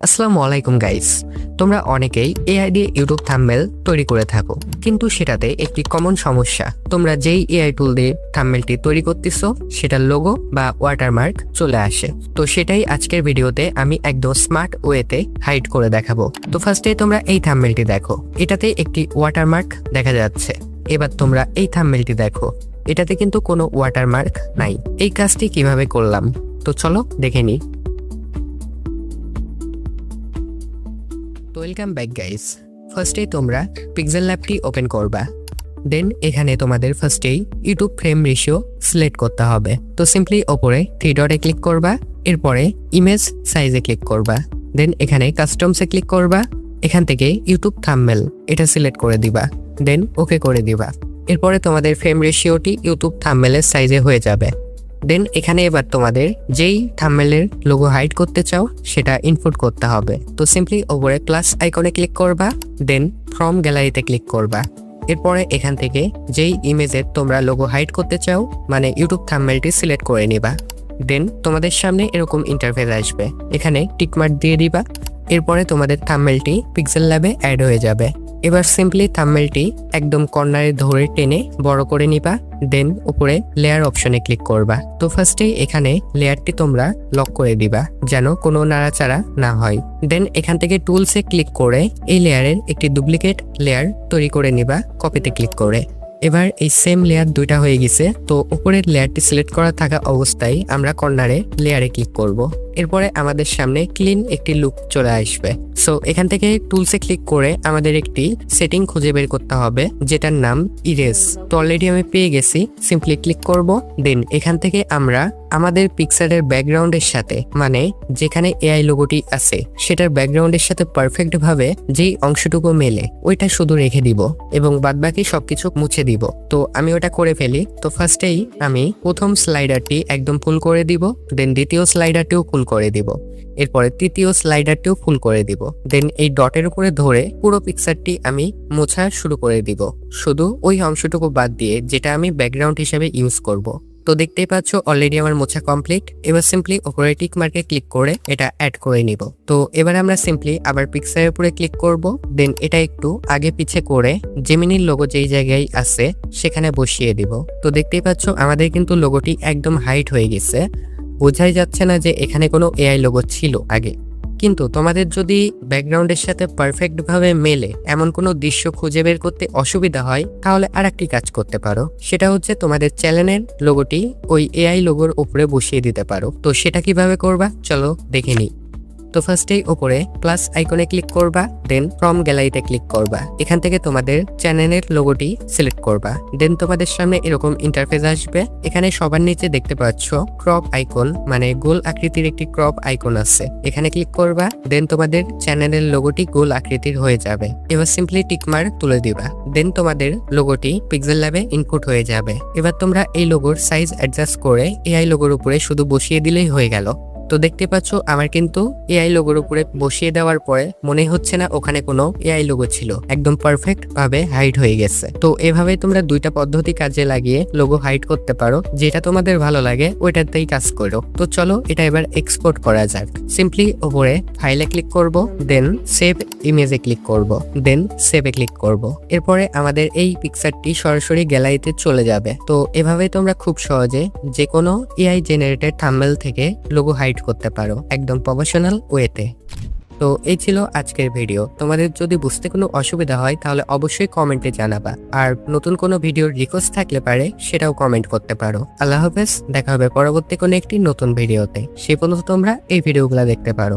আসসালামু আলাইকুম গাইস। তোমরা অনেকেই এআই দিয়ে ইউটিউব থাম্বনেল তৈরি করে থাকো, কিন্তু সেটাতে একটি কমন সমস্যা, তোমরা যেই এআই টুল দিয়ে থাম্বনেলটি তৈরি করতেছো সেটার লোগো বা ওয়াটারমার্ক চলে আসে। তো সেটাই আজকের ভিডিওতে আমি একদম স্মার্ট ওয়েতে হাইড করে দেখাবো। তো ফার্স্টে তোমরা এই থাম্বনেলটি দেখো, এটাতে একটি ওয়াটারমার্ক দেখা যাচ্ছে। এবার তোমরা এই থাম্বনেলটি দেখো, এটাতে কিন্তু কোনো ওয়াটারমার্ক নাই। এই কাজটি কিভাবে করলাম তো চলো দেখে নিই। Welcome back guys. ফার্স্টে তোমরা পিক্সেল ল্যাবটি ওপেন করবা, দেন এখানে তোমাদের ফার্স্টেই ইউটিউব ফ্রেম রেশিও সিলেক্ট করতে হবে। তো সিম্পলি ওপরে থ্রি ডটে ক্লিক করবা, এরপরে ইমেজ সাইজে ক্লিক করবা, দেন এখানে কাস্টমসে ক্লিক করবা, এখান থেকে ইউটিউব থাম্বনেল এটা সিলেক্ট করে দিবা, দেন ওকে করে দিবা। এরপরে তোমাদের ফ্রেম রেশিওটি ইউটিউব থাম্বনেলের সাইজে হয়ে যাবে। দেন এখানে এবার তোমাদের যেই থাম্বনেলের লোগো হাইড করতে চাও সেটা ইনপুট করতে হবে। তো সিম্পলি ওপরে প্লাস আইকনে ক্লিক করবা, দেন ফ্রম গ্যালারিতে ক্লিক করবা। এরপরে এখান থেকে যেই ইমেজের তোমরা লোগো হাইড করতে চাও মানে ইউটিউব থাম্বনেলটি সিলেক্ট করে নিবা। দেন তোমাদের সামনে এরকম ইন্টারফেস আসবে, এখানে টিকমার্ক দিয়ে দিবা। এরপরে তোমাদের থাম্বনেলটি পিক্সেল ল্যাবে অ্যাড হয়ে যাবে। এবার সিম্পলি থাম্বনেলটি একদম কর্নারে ধরে টেনে বড় করে নিবা, দেন উপরে লেয়ার অপশনে ক্লিক করবা। তো ফার্স্টেই এখানে লেয়ারটি তোমরা লক করে দিবা যেন কোনো নাড়াচাড়া না হয়। দেন এখান থেকে টুলসে ক্লিক করে এই লেয়ারের একটি ডুপ্লিকেট লেয়ার তৈরি করে নিবা কপিতে ক্লিক করে। এবার এই সেম লেয়ার দুইটা হয়ে গেছে। তো উপরের লেয়ারটি সিলেক্ট করা থাকা অবস্থায় আমরা কর্নারে লেয়ারে ক্লিক করব। এরপরে আমাদের সামনে ক্লিন একটি লুক চলে আসবে। সো এখান থেকে টুলসে ক্লিক করে আমাদের একটি সেটিং খুঁজে বের করতে হবে যেটার নাম ইরেজ। তো অলরেডি আমি পেয়ে গেছি, সিম্পলি ক্লিক করব। দেন এখান থেকে আমরা আমাদের পিকচারের ব্যাকগ্রাউন্ডের সাথে মানে যেখানে এআই লোগোটি আছে সেটার ব্যাকগ্রাউন্ডের সাথে পারফেক্ট ভাবে যেই অংশটুকু মেলে ওইটা শুধু রেখে দিব এবং বাদবাকি সবকিছু মুছে দিব। তো আমি ওটা করে ফেলি। তো ফার্স্টেই আমি প্রথম স্লাইডারটি একদম ফুল করে দিব, দেন দ্বিতীয় স্লাইডারটিও ফুল করে দিব, এরপরে তৃতীয় স্লাইডারটিও ফুল করে দিব। দেন এই ডটের উপরে ধরে পুরো পিকচারটি আমি মোছা শুরু করে দিব, শুধু ওই অংশটুকু বাদ দিয়ে যেটা আমি ব্যাকগ্রাউন্ড হিসেবে ইউজ করব। তো দেখতেই পাচ্ছ অলরেডি আমার মোছা কমপ্লিট। এবার সিম্পলি উপরে টিক মার্কে ক্লিক করে এটা অ্যাড করে নিব। তো এবার আমরা সিম্পলি আবার পিকচারের উপরে ক্লিক করব, দেন এটা একটু আগে পিছে করে জেমিনির লোগো যেই জায়গায় আছে সেখানে বসিয়ে দিব। তো দেখতেই পাচ্ছ আমাদের কিন্তু লোগোটি একদম হাইট হয়ে গেছে, বোঝাই যাচ্ছে না যে এখানে কোনো এআই লোগো ছিল আগে। কিন্তু তোমাদের যদি ব্যাকগ্রাউন্ডের সাথে পারফেক্ট ভাবে মেলে এমন কোনো দৃশ্য খুঁজে বের করতে অসুবিধা হয় তাহলে আরেকটি কাজ করতে পারো, সেটা হচ্ছে তোমাদের চ্যানেলের লোগোটি ওই এআই লোগোর উপরে বসিয়ে দিতে পারো। তো সেটা কিভাবে করবা চলো দেখে নিই। তো ফার্স্টেই উপরে প্লাস আইকনে ক্লিক করবা, দেন ফ্রম গ্যালারিতে ক্লিক করবা। এখান থেকে তোমাদের চ্যানেলের লোগোটি সিলেক্ট করবা। দেন তোমাদের সামনে এরকম ইন্টারফেস আসবে। এখানে সবার নিচে দেখতে পাচ্ছ ক্রপ আইকন মানে গোল আকৃতির একটি ক্রপ আইকন আছে, এখানে ক্লিক করবা। দেন তোমাদের চ্যানেলের লোগোটি গোল আকৃতির হয়ে যাবে। এবার সিম্পলি টিকমার্ক তুলে দিবা, দেন তোমাদের লোগোটি পিক্সেল ল্যাবে ইনপুট হয়ে যাবে। এবার তোমরা এই লোগোর সাইজ অ্যাডজাস্ট করে এআই লোগোর উপরে শুধু বসিয়ে দিলেই হয়ে গেল। তো দেখতে পাচ্ছ আমার কিন্তু এআই লোগোর উপরে বসিয়ে দেওয়ার পরে মনে হচ্ছে না ওখানে কোনো এআই লোগো ছিল, একদম পারফেক্ট ভাবে হাইড হয়ে গেছে। তো এভাবে তোমরা দুইটা পদ্ধতি কাজে লাগিয়ে লোগো হাইড করতে পারো, যেটা তোমাদের ভালো লাগে ওইটাতেই কাজ করো। তো চলো এটা এবার এক্সপোর্ট করা যাক। সিম্পলি উপরে ফাইলে ক্লিক করব, দেন সেভ ইমেজে ক্লিক করব, দেন সেভে ক্লিক করব। এরপরে আমাদের এই পিকচারটি সরাসরি গ্যালারিতে চলে যাবে। তো এভাবে তোমরা খুব সহজে যে কোনো এআই জেনারেটেড থাম্বনেল থেকে লোগো হাইড করতে পারো একদম প্রফেশনাল ওয়েতে। তো এই ছিল আজকের ভিডিও। তোমাদের যদি বুঝতে কোনো অসুবিধা হয় তাহলে অবশ্যই কমেন্টে জানাবা, আর নতুন কোনো ভিডিওর রিকোয়েস্ট থাকলে পারে সেটাও কমেন্ট করতে পারো। আল্লাহ হাফেজ, দেখা হবে পরবর্তী কোনো একটি নতুন ভিডিওতে। সে পর্যন্ত তোমরা এই ভিডিওগুলো দেখতে পারো।